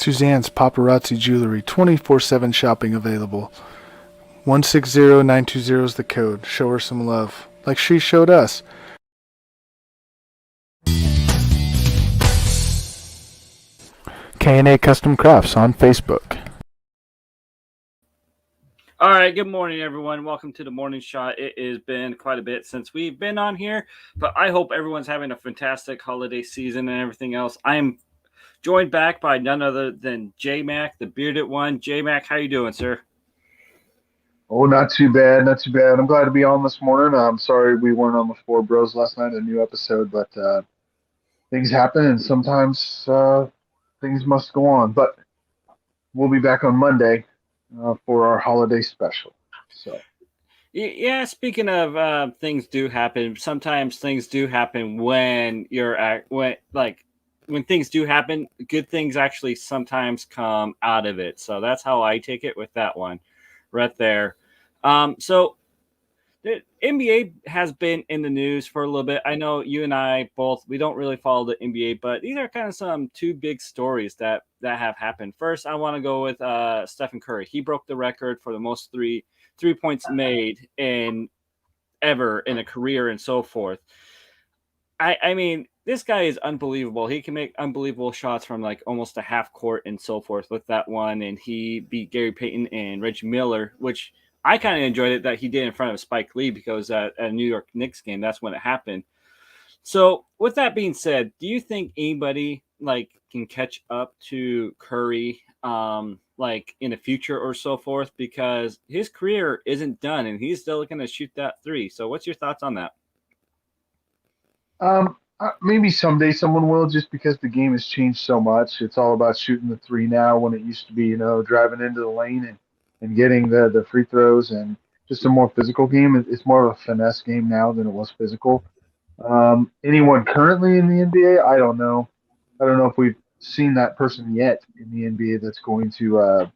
Suzanne's Paparazzi Jewelry, 24/7 shopping available. 160920 is the code. Show her some love, like she showed us. K&A Custom Crafts on Facebook. All right, good morning, everyone. Welcome to the Morning Shot. It has been quite a bit since we've been on here, but I hope everyone's having a fantastic holiday season and everything else. I am joined back by none other than J-Mac, the bearded one. J-Mac, how you doing, sir? Oh, not too bad, not too bad. I'm glad to be on this morning. I'm sorry we weren't on the Four Bros last night, a new episode, but things happen and sometimes things must go on. But we'll be back on Monday for our holiday special. So, Yeah, speaking of things do happen. Sometimes things do happen when you're at when things do happen. Good things actually sometimes come out of it. So that's how I take it with that one, right there. So the NBA has been in the news for a little bit. I know you and I both we don't really follow the NBA, but these are kind of some two big stories that have happened. First, I want to go with Stephen Curry. He broke the record for the most three points made in ever in a career and so forth. I mean, this guy is unbelievable. He can make unbelievable shots from like almost a half court and so forth with that one. And he beat Gary Payton and Reggie Miller, which I kind of enjoyed it that he did in front of Spike Lee because at a New York Knicks game, that's when it happened. So, with that being said, do you think anybody like can catch up to Curry like in the future or so forth? Because his career isn't done and he's still looking to shoot that three. So, what's your thoughts on that? maybe someday someone will, just because the game has changed so much. It's all about shooting the three now, when it used to be, driving into the lane and getting the free throws, and just a more physical game. It's more of a finesse game now than it was physical. Anyone currently in the NBA? I don't know. I don't know if we've seen that person yet in the NBA that's going to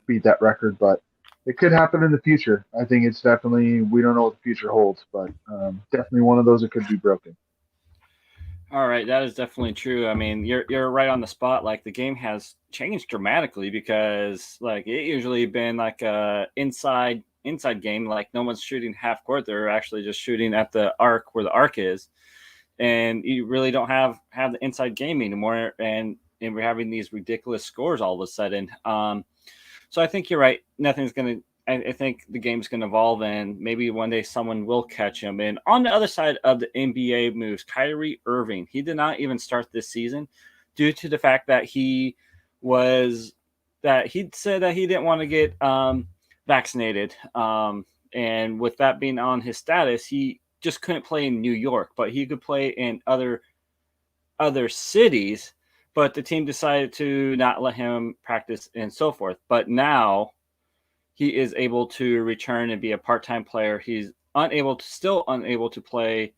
beat that record, but it could happen in the future. I think it's definitely, we don't know what the future holds, but definitely one of those that could be broken. All right, that is definitely true. I mean, you're right on the spot. Like the game has changed dramatically because like it usually been like a inside game. Like no one's shooting half court; they're actually just shooting at the arc where the arc is, and you really don't have the inside game anymore. And we're having these ridiculous scores all of a sudden. So I think you're right. Nothing's gonna. I think the game's gonna evolve, and maybe one day someone will catch him. And on the other side of the NBA moves, Kyrie Irving. He did not even start this season due to the fact that was he said that he didn't want to get vaccinated. And with that being on his status, he just couldn't play in New York, but he could play in other cities, but the team decided to not let him practice and so forth. But now he is able to return and be a part-time player. He's still unable to play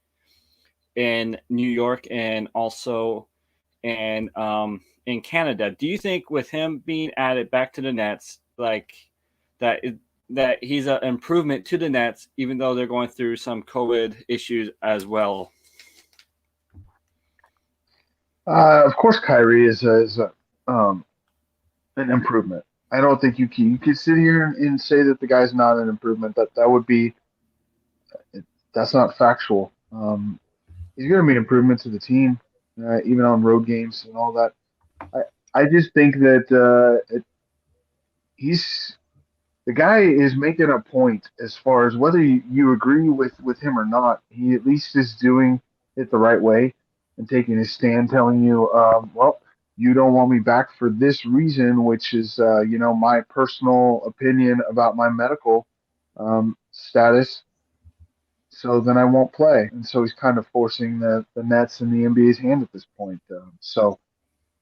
in New York and also in Canada. Do you think with him being added back to the Nets, like that that he's an improvement to the Nets, even though they're going through some COVID issues as well? Of course, Kyrie is an improvement. I don't think you can sit here and say that the guy's not an improvement. That would be, that's not factual. He's going to be an improvement to the team, even on road games and all that. I just think that he's the guy is making a point, as far as whether you agree with him or not. He at least is doing it the right way and taking his stand, telling you, well, you don't want me back for this reason, which is, my personal opinion about my medical status. So then I won't play. And so he's kind of forcing the Nets and the NBA's hand at this point. So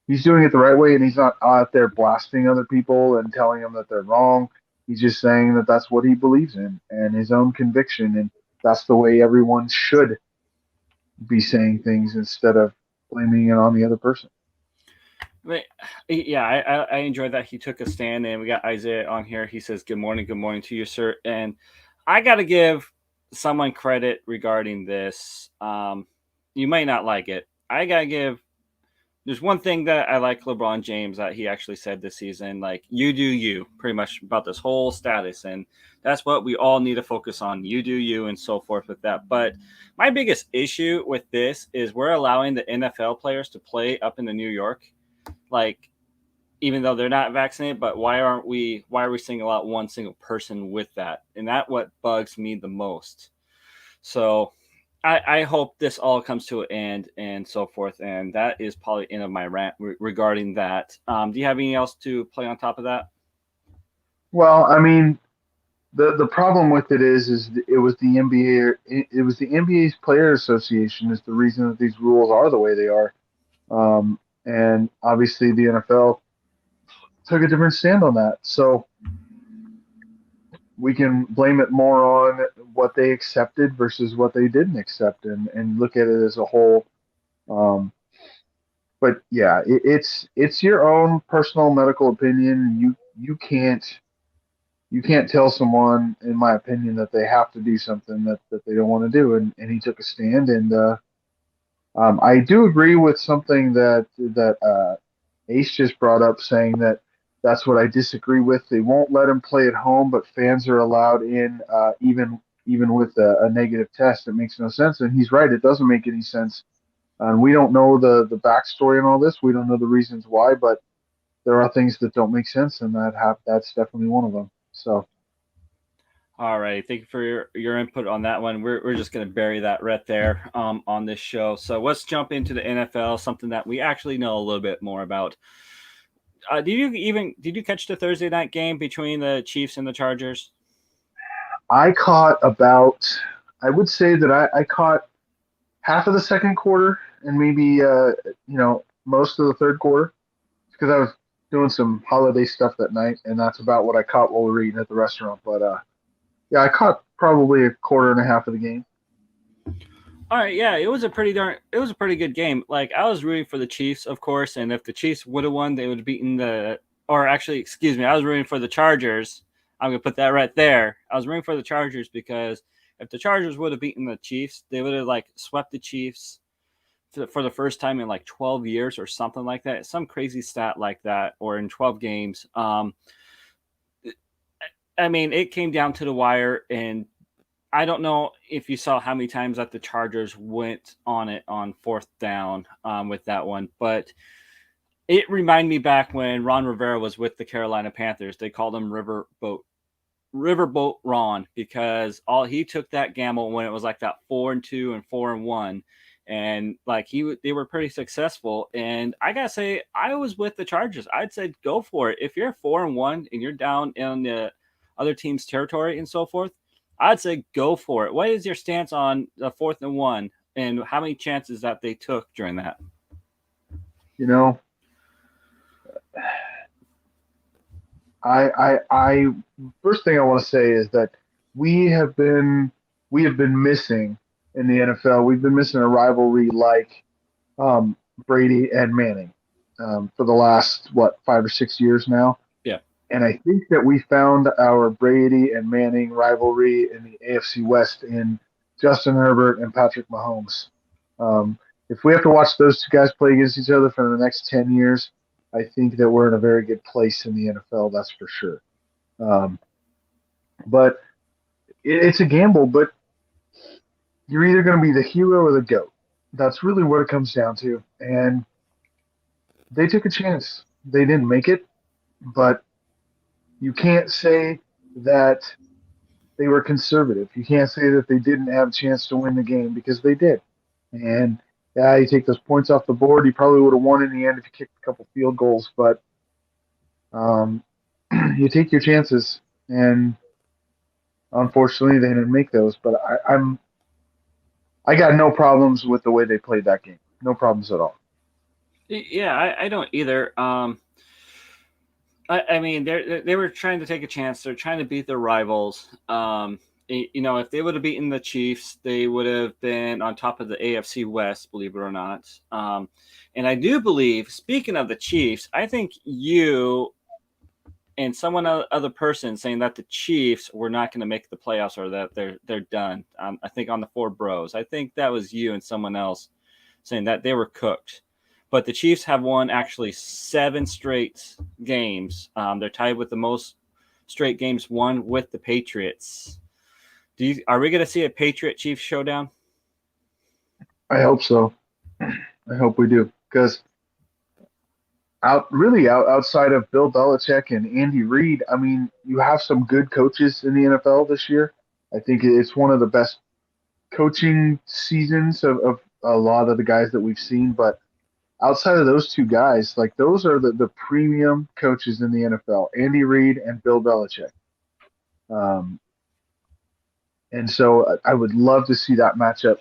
he's doing it the right way, and he's not out there blasting other people and telling them that they're wrong. He's just saying that that's what he believes in and his own conviction, and that's the way everyone should be saying things, instead of blaming it on the other person. But yeah, I enjoyed that he took a stand, and we got Isaiah on here. He says, good morning to you, sir." And I got to give someone credit regarding this. You might not like it. I got to give there's one thing that I like LeBron James that he actually said this season, like you do you, pretty much about this whole status, and that's what we all need to focus on. You do you, and so forth with that. But my biggest issue with this is we're allowing the NFL players to play up in the New York, like even though they're not vaccinated. But why are we single out one single person with that? And that what bugs me the most. So I hope this all comes to an end and so forth. And that is probably the end of my rant regarding that. Do you have anything else to play on top of that? Well, I mean, the problem with it is it was the NBA. It was the NBA's Player Association is the reason that these rules are the way they are. And obviously the NFL took a different stand on that. So we can blame it more on what they accepted versus what they didn't accept, and look at it as a whole. Um, but yeah, it's your own personal medical opinion. You can't tell someone, in my opinion, that they have to do something that they don't want to do. And he took a stand, and I do agree with something that Ace just brought up, saying that that's what I disagree with. They won't let him play at home, but fans are allowed in, even with a negative test. It makes no sense, and he's right. It doesn't make any sense. And we don't know the backstory and all this. We don't know the reasons why, but there are things that don't make sense, and that's definitely one of them. So. All right. Thank you for your input on that one. We're just going to bury that right there on this show. So let's jump into the NFL, something that we actually know a little bit more about. Did you catch the Thursday night game between the Chiefs and the Chargers? I caught about, I would say that I caught half of the second quarter and maybe, most of the third quarter, because I was doing some holiday stuff that night, and that's about what I caught while we were eating at the restaurant. But yeah, I caught probably a quarter and a half of the game. All right, yeah, it was a pretty good game. Like I was rooting for the Chiefs, of course, and if the Chiefs would have won, they would have beaten or actually, excuse me, I was rooting for the Chargers. I'm gonna put that right there. I was rooting for the Chargers because if the Chargers would have beaten the Chiefs, they would have like swept the Chiefs for the first time in like 12 years or something like that. Some crazy stat like that, or in 12 games. I mean, it came down to the wire, and I don't know if you saw how many times that the Chargers went on it on fourth down with that one, but it reminded me back when Ron Rivera was with the Carolina Panthers. They called him Riverboat Ron, because all he took that gamble when it was like that 4-2 and 4-1, and like they were pretty successful. And I gotta say, I was with the Chargers. I'd say go for it. If you're 4-1 and you're down in the other team's territory and so forth, I'd say go for it. What is your stance on the 4th and 1, and how many chances that they took during that? You know, I first thing I want to say is that we have been missing in the NFL. We've been missing a rivalry like Brady and Manning for the last 5 or 6 years now. Yeah. And I think that we found our Brady and Manning rivalry in the AFC West in Justin Herbert and Patrick Mahomes. If we have to watch those two guys play against each other for the next 10 years, I think that we're in a very good place in the NFL, that's for sure. But it's a gamble, but you're either going to be the hero or the GOAT. That's really what it comes down to. And they took a chance. They didn't make it, but you can't say that they were conservative. You can't say that they didn't have a chance to win the game, because they did. And yeah, you take those points off the board, you probably would have won in the end if you kicked a couple field goals, but you take your chances, and unfortunately they didn't make those. But I got no problems with the way they played that game. No problems at all. Yeah, I don't either. I mean, they were trying to take a chance. They're trying to beat their rivals. If they would have beaten the Chiefs, they would have been on top of the AFC West, believe it or not. And I do believe, speaking of the Chiefs, I think you and someone other person saying that the Chiefs were not going to make the playoffs, or that they're done. I think on the Four Bros. I think that was you and someone else saying that they were cooked. but the Chiefs have won actually 7 straight games. They're tied with the most straight games won with the Patriots. Are we going to see a Patriot Chiefs showdown? I hope so. I hope we do, because outside of Bill Belichick and Andy Reid, I mean, you have some good coaches in the NFL this year. I think it's one of the best coaching seasons of a lot of the guys that we've seen. But outside of those two guys, like those are the premium coaches in the NFL, Andy Reid and Bill Belichick. And so I would love to see that matchup.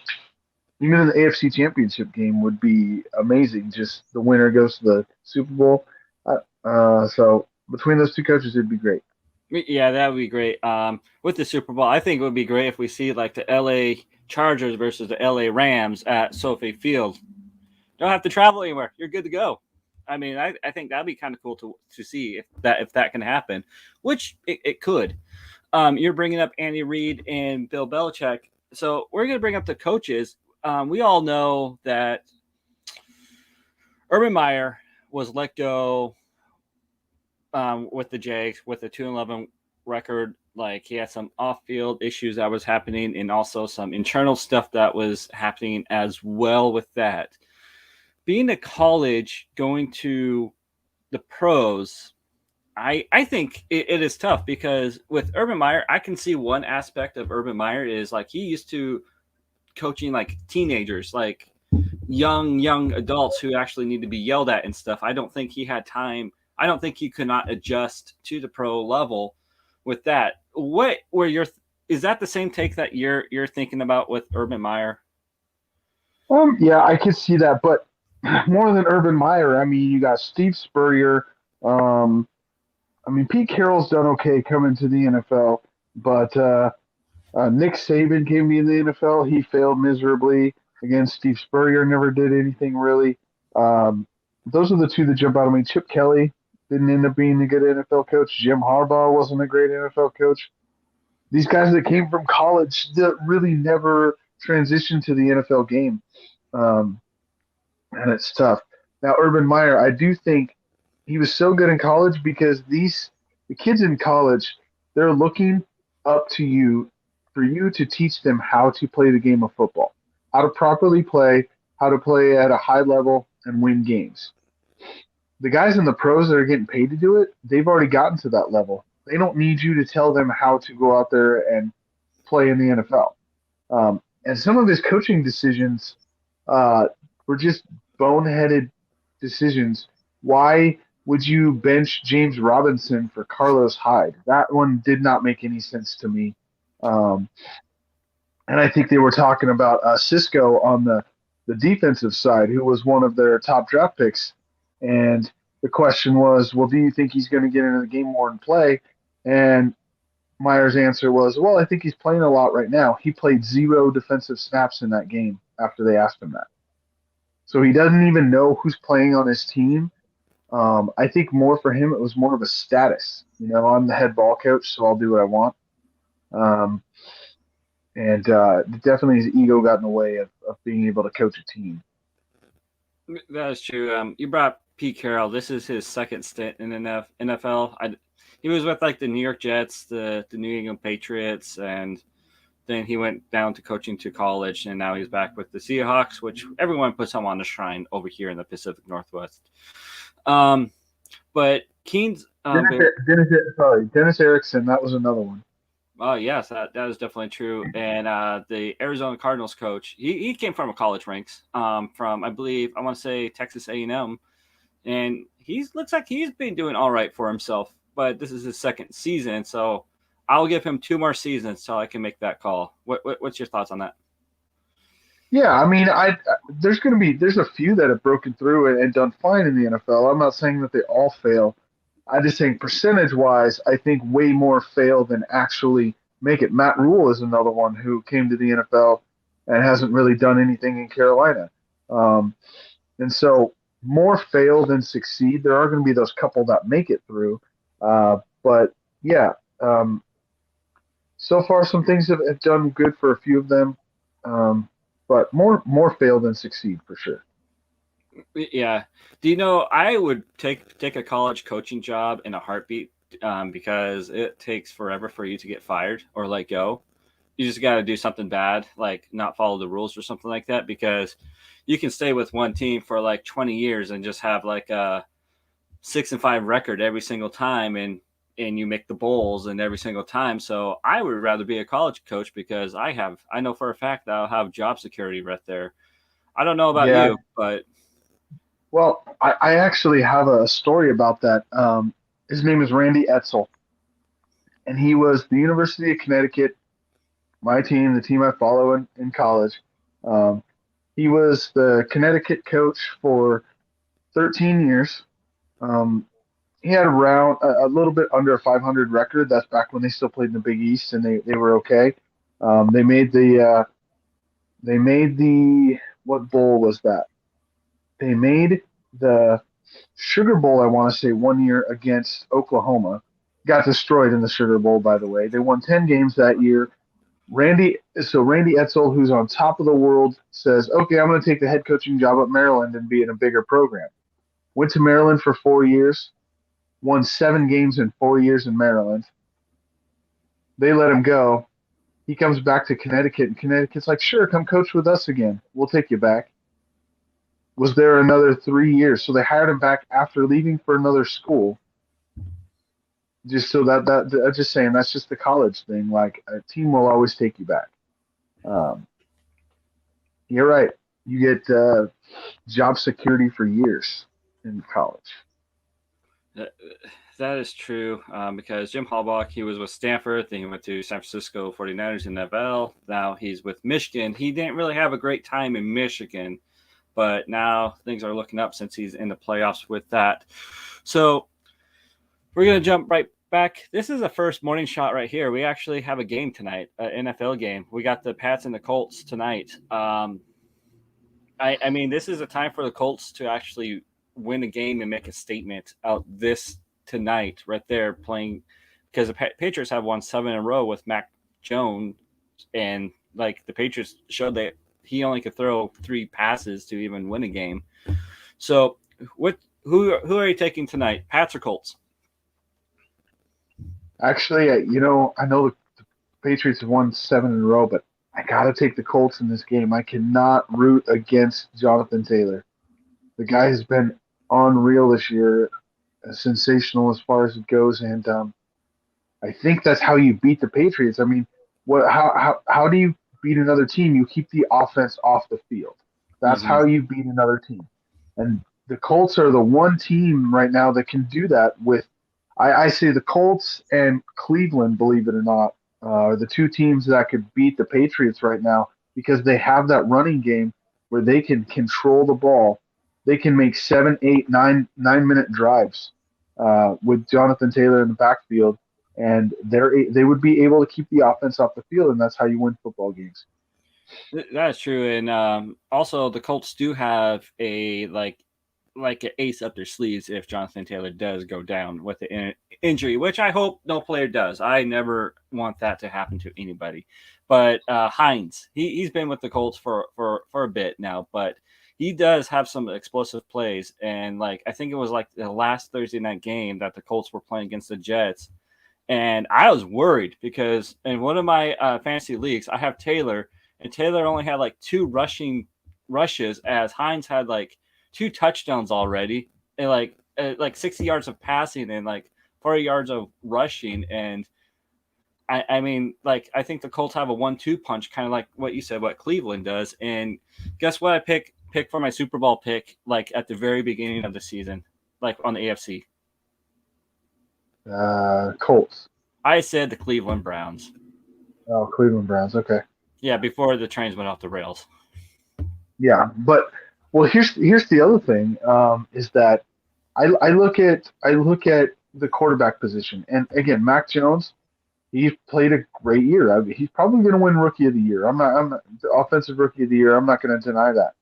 Even in the AFC Championship game would be amazing. Just the winner goes to the Super Bowl. So between those two coaches, it'd be great. Yeah, that would be great. With the Super Bowl, I think it would be great if we see like the LA Chargers versus the LA Rams at SoFi Field. Don't have to travel anywhere. You're good to go. I mean, I think that'd be kind of cool to see if that can happen, which it could. You're bringing up Andy Reid and Bill Belichick. So we're going to bring up the coaches. We all know that Urban Meyer was let go with the Jags with a 2-11 record. Like he had some off-field issues that was happening, and also some internal stuff that was happening as well with that. Being a college, going to the pros, I think it is tough, because with Urban Meyer, I can see one aspect of Urban Meyer is like he used to coaching like teenagers, like young adults who actually need to be yelled at and stuff. I don't think he had time. I don't think he could not adjust to the pro level with that. What were is that the same take that you're thinking about with Urban Meyer? Yeah, I could see that, but more than Urban Meyer, I mean, you got Steve Spurrier. I mean, Pete Carroll's done okay coming to the NFL, but Nick Saban came to the NFL. He failed miserably. Again, Steve Spurrier never did anything really. Those are the two that jump out at me. Chip Kelly didn't end up being a good NFL coach. Jim Harbaugh wasn't a great NFL coach. These guys that came from college that really never transitioned to the NFL game. And it's tough. Now, Urban Meyer, I do think he was so good in college because the kids in college, they're looking up to you for you to teach them how to play the game of football, how to properly play, how to play at a high level and win games. The guys in the pros that are getting paid to do it, they've already gotten to that level. They don't need you to tell them how to go out there and play in the NFL. And some of his coaching decisions were just boneheaded decisions. Why would you bench James Robinson for Carlos Hyde? That one did not make any sense to me. And I think they were talking about Cisco on the defensive side, who was one of their top draft picks. And the question was, well, do you think he's going to get into the game more and play? And Meyer's answer was, well, I think he's playing a lot right now. He played 0 defensive snaps in that game after they asked him that. So he doesn't even know who's playing on his team. I think more for him, it was more of a status. You know, I'm the head ball coach, so I'll do what I want. And definitely his ego got in the way of being able to coach a team. That is true. You brought up Pete Carroll. This is his second stint in the NFL. He was with like the New York Jets, the New England Patriots, and then he went down to coaching to college, and now he's back with the Seahawks, which everyone puts him on the shrine over here in the Pacific Northwest. But Keen's Dennis Erickson, that was another one. Oh yes, that is definitely true. And the Arizona Cardinals coach, he came from a college ranks, from I believe I want to say Texas A&M, and looks like he's been doing all right for himself. But this is his second season, so I'll give him 2 more seasons so I can make that call. What's your thoughts on that? Yeah, I mean, there's a few that have broken through and done fine in the NFL. I'm not saying that they all fail. I just think percentage-wise, I think way more fail than actually make it. Matt Rule is another one who came to the NFL and hasn't really done anything in Carolina. And so more fail than succeed. There are going to be those couple that make it through. But, yeah, so far some things have done good for a few of them. But more fail than succeed for sure. Yeah. Do you know I would take a college coaching job in a heartbeat, because it takes forever for you to get fired or let go. You just got to do something bad, like not follow the rules or something like that, because you can stay with one team for like 20 years and just have like a 6-5 record every single time, and you make the bowls and every single time. So I would rather be a college coach because I know for a fact that I'll have job security right there. I don't know about Yeah. you, but Well, I actually have a story about that. His name is Randy Etzel, and he was the University of Connecticut, my team, the team I follow in college. Um, he was the Connecticut coach for 13 years. Um, he had around a little bit under a 500 record. That's back when they still played in the Big East, and they were okay. They made the what bowl was that? They made the Sugar Bowl, I want to say, 1 year against Oklahoma. Got destroyed in the Sugar Bowl, by the way. They won 10 games that year. Randy Etzel, who's on top of the world, says, "Okay, I'm going to take the head coaching job at Maryland and be in a bigger program." Went to Maryland for 4 years, won 7 games in 4 years in Maryland. They let him go. He comes back to Connecticut, and Connecticut's like, "Sure, come coach with us again. We'll take you back." Was there another 3 years. So they hired him back after leaving for another school. Just so that I'm just saying that's just the college thing. Like a team will always take you back. Um, you're right. You get job security for years in college. that, that is true, because Jim Harbaugh, he was with Stanford, then he went to San Francisco 49ers in NFL. Now he's with Michigan. He didn't really have a great time in Michigan, but now things are looking up since he's in the playoffs with that. So we're going to jump right back. This is the first morning shot right here. We actually have a game tonight, an NFL game. We got the Pats and the Colts tonight. I mean, this is a time for the Colts to actually win a game and make a statement out this tonight, right there, playing, because the Patriots have won 7 in a row with Mac Jones, and like the Patriots showed that he only could throw 3 passes to even win a game. So, who are you taking tonight, Pats or Colts? Actually, I know the Patriots have won 7 in a row, but I got to take the Colts in this game. I cannot root against Jonathan Taylor. The guy has been unreal this year, sensational as far as it goes, and I think that's how you beat the Patriots. I mean, how do you beat another team? You keep the offense off the field. That's Mm-hmm. how you beat another team. And the Colts are the one team right now that can do that with I say the Colts and Cleveland, believe it or not, are the two teams that could beat the Patriots right now because they have that running game where they can control the ball. They can make 7, 8, 9 minute drives with Jonathan Taylor in the backfield, and they would be able to keep the offense off the field, and that's how you win football games. That is true, and also the Colts do have a like an ace up their sleeves if Jonathan Taylor does go down with an injury, which I hope no player does. I never want that to happen to anybody. But Hines, he's been with the Colts for a bit now, but he does have some explosive plays, and like I think it was like the last Thursday night game that the Colts were playing against the Jets, and I was worried because in one of my fantasy leagues I have Taylor, and Taylor only had like 2 rushes, as Hines had like 2 touchdowns already, and like 60 yards of passing and like 40 yards of rushing. And I mean, like I think the Colts have a 1-2 punch, kind of like what you said, what Cleveland does. And guess what? I pick for my Super Bowl pick, like at the very beginning of the season, like on the AFC. Colts. I said the Cleveland Browns. Oh, Cleveland Browns. Okay. Yeah, before the trains went off the rails. Yeah, but well, here's the other thing is that I look at the quarterback position, and again, Mac Jones, he's played a great year. I mean, he's probably going to win Rookie of the Year. I'm not the offensive Rookie of the Year. I'm not going to deny that.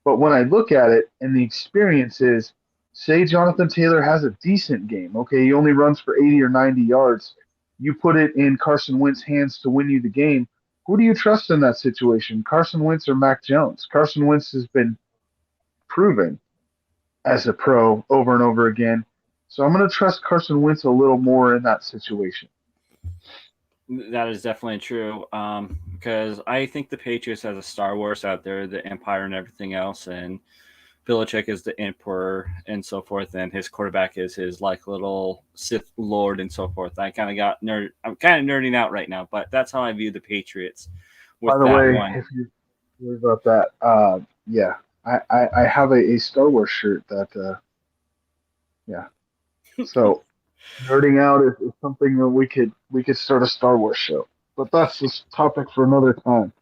But when I look at it, and the experience is, say Jonathan Taylor has a decent game. Okay, he only runs for 80 or 90 yards. You put it in Carson Wentz's hands to win you the game. Who do you trust in that situation, Carson Wentz or Mac Jones? Carson Wentz has been proven as a pro over and over again. So I'm going to trust Carson Wentz a little more in that situation. That is definitely true. Because I think the Patriots has a Star Wars out there, the Empire and everything else, and Belichick is the Emperor and so forth, and his quarterback is his like little Sith Lord and so forth. I kind of got nerd. I'm kind of nerding out right now, but that's how I view the Patriots By with the that way, one. if you worry about that, yeah, I have a Star Wars shirt that, yeah. So nerding out is something that we could start a Star Wars show, but that's this topic for another time.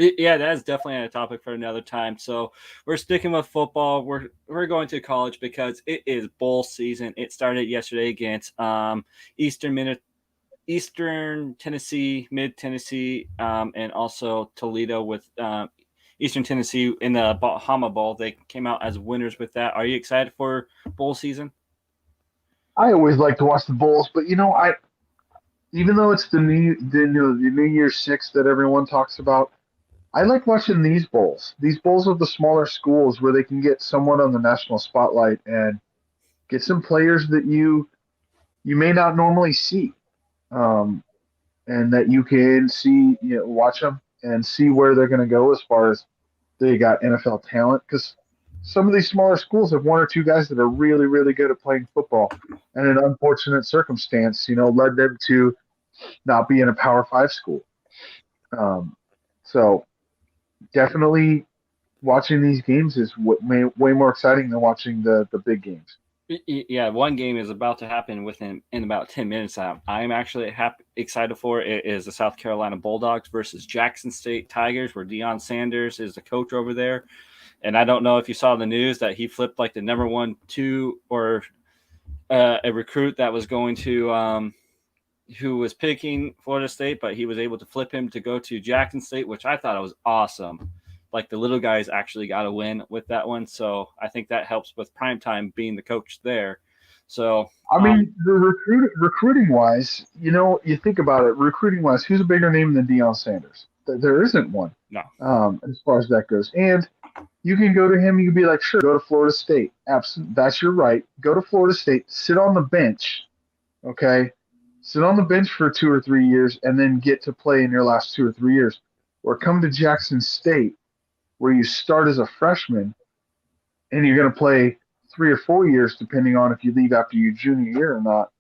Yeah, that is definitely a topic for another time. So we're sticking with football. We're going to college because it is bowl season. It started yesterday against Eastern Minute Eastern Tennessee, Mid Tennessee, and also Toledo with Eastern Tennessee in the Bahama Bowl. They came out as winners with that. Are you excited for bowl season? I always like to watch the Bulls, but I even though it's the New Year's Six that everyone talks about, I like watching these bowls. These bowls of the smaller schools where they can get someone on the national spotlight and get some players that you may not normally see, um, and that you can see, watch them and see where they're going to go as far as they got NFL talent. Because some of these smaller schools have one or two guys that are really, really good at playing football, and an unfortunate circumstance, led them to not be in a Power Five school. Um, so definitely watching these games is way more exciting than watching the big games. Yeah, one game is about to happen within in about 10 minutes. I'm actually excited for it. It is the South Carolina Bulldogs versus Jackson State Tigers, where Deion Sanders is the coach over there. And I don't know if you saw the news that he flipped like the number one, two, or a recruit that was going to who was picking Florida State, but he was able to flip him to go to Jackson State, which I thought was awesome. Like the little guys actually got a win with that one, so I think that helps with primetime being the coach there. So I mean, the recruiting wise, you think about it, recruiting wise, who's a bigger name than Deion Sanders? There isn't one, no, as far as that goes. And you can go to him, you can be like, sure, go to Florida State. Absolutely, that's your right. Go to Florida State, sit on the bench, okay? Sit on the bench for 2 or 3 years, and then get to play in your last 2 or 3 years. Or come to Jackson State, where you start as a freshman, and you're going to play 3 or 4 years, depending on if you leave after your junior year or not.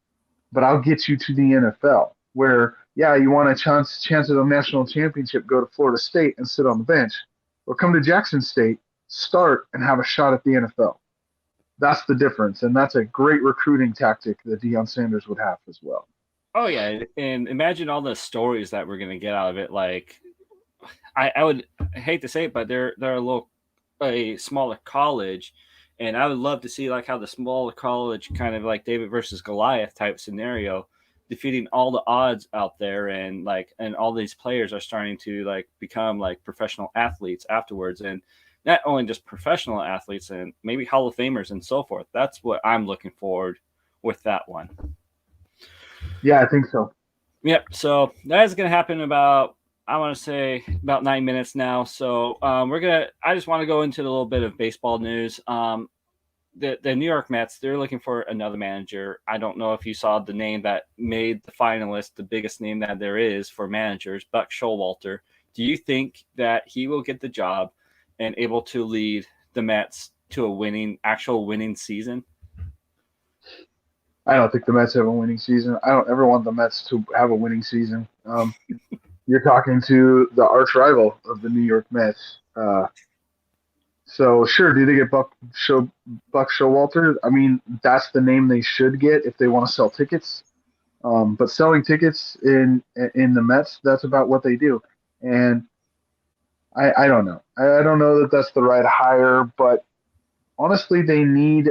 But I'll get you to the NFL, where yeah, you want a chance at a national championship, go to Florida State and sit on the bench, or come to Jackson State, start and have a shot at the NFL. That's the difference, and that's a great recruiting tactic that Deion Sanders would have as well. oh yeah, and imagine all the stories that we're gonna get out of it. Like I would hate to say it, but they're a smaller college, and I would love to see like how the smaller college kind of like David versus Goliath type scenario, defeating all the odds out there, and all these players are starting to like become like professional athletes afterwards, and not only just professional athletes and maybe Hall of Famers and so forth. That's what I'm looking forward with that one. Yeah, I think so. Yep. So that is going to happen about, I want to say, about 9 minutes now. So I just want to go into a little bit of baseball news. The New York Mets, they're looking for another manager. I don't know if you saw the name that made the finalist, the biggest name that there is for managers, Buck Showalter. Do you think that he will get the job and able to lead the Mets to a actual winning season? I don't think the Mets have a winning season. I don't ever want the Mets to have a winning season. You're talking to the arch rival of the New York Mets. So sure, do they get Buck Showalter? I mean, that's the name they should get if they want to sell tickets. But selling tickets in the Mets, that's about what they do. And I don't know. I don't know that that's the right hire, but honestly, they need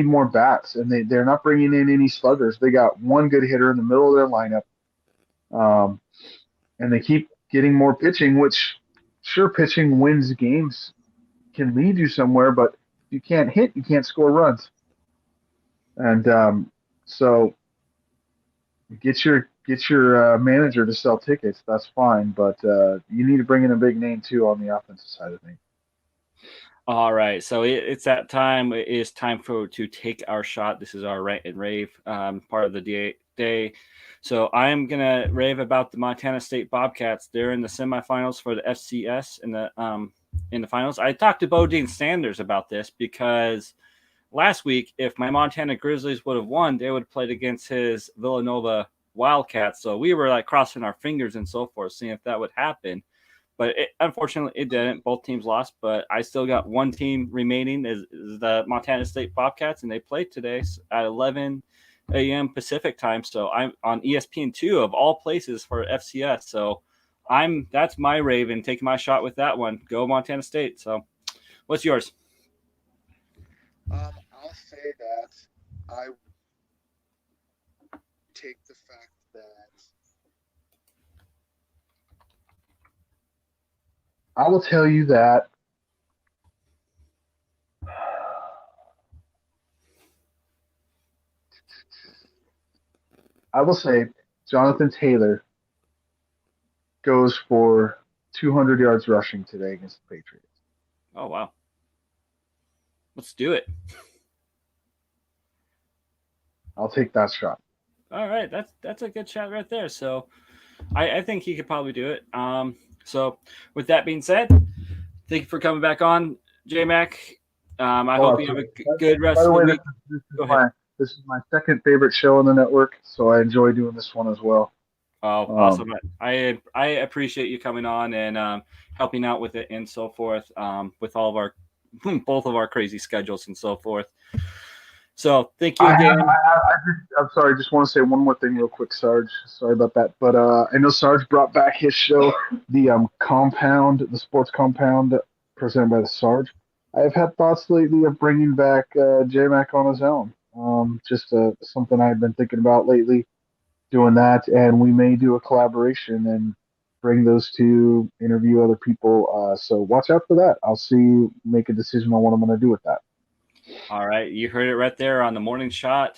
more bats, and they're not bringing in any sluggers. They got one good hitter in the middle of their lineup, um, and they keep getting more pitching. Which, sure, pitching wins games, can lead you somewhere, but if you can't hit, you can't score runs. And so get your manager to sell tickets. That's fine, but you need to bring in a big name too on the offensive side of things. All right, so it's that time. It is time to take our shot. This is our rant and rave part of the day. So I am gonna rave about the Montana State Bobcats. They're in the semifinals for the FCS in the finals. I talked to Bodine Sanders about this because last week, if my Montana Grizzlies would have won, they would have played against his Villanova Wildcats. So we were like crossing our fingers and so forth, seeing if that would happen. But unfortunately, it didn't. Both teams lost, but I still got one team remaining is the Montana State Bobcats, and they play today at 11 a.m. Pacific time. So I'm on ESPN2 of all places for FCS. So that's my Raven, taking my shot with that one. Go Montana State. So what's yours? I'll say that I take the fact that I will tell you that I will say Jonathan Taylor goes for 200 yards rushing today against the Patriots. Oh, wow. Let's do it. I'll take that shot. All right, that's a good shot right there. So I think he could probably do it. So with that being said, thank you for coming back on, J-Mac. I hope you have a good rest of the week. This is my second favorite show on the network, so I enjoy doing this one as well. Oh, awesome. I appreciate you coming on and helping out with it and so forth with all of our both of our crazy schedules and so forth. So thank you again. I'm sorry. I just want to say one more thing real quick, Sarge. Sorry about that. But I know Sarge brought back his show, the Sports Compound, presented by the Sarge. I've had thoughts lately of bringing back J-Mac on his own. Just something I've been thinking about lately, doing that. And we may do a collaboration and bring those two, interview other people. So watch out for that. I'll make a decision on what I'm going to do with that. All right, you heard it right there on the morning shot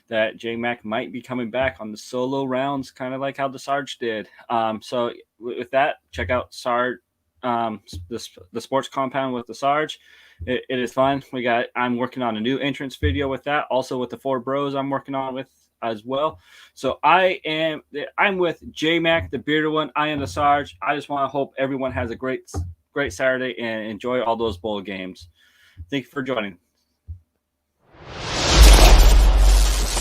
that J-Mac might be coming back on the solo rounds, kind of like how the Sarge did. So with that, check out Sarge, the Sports Compound with the Sarge. It is fun. I'm working on a new entrance video with that. Also with the Four Bros, I'm working on with as well. So I'm with J-Mac, the bearded one. I am the Sarge. I just want to hope everyone has a great Saturday and enjoy all those bowl games. Thank you for joining.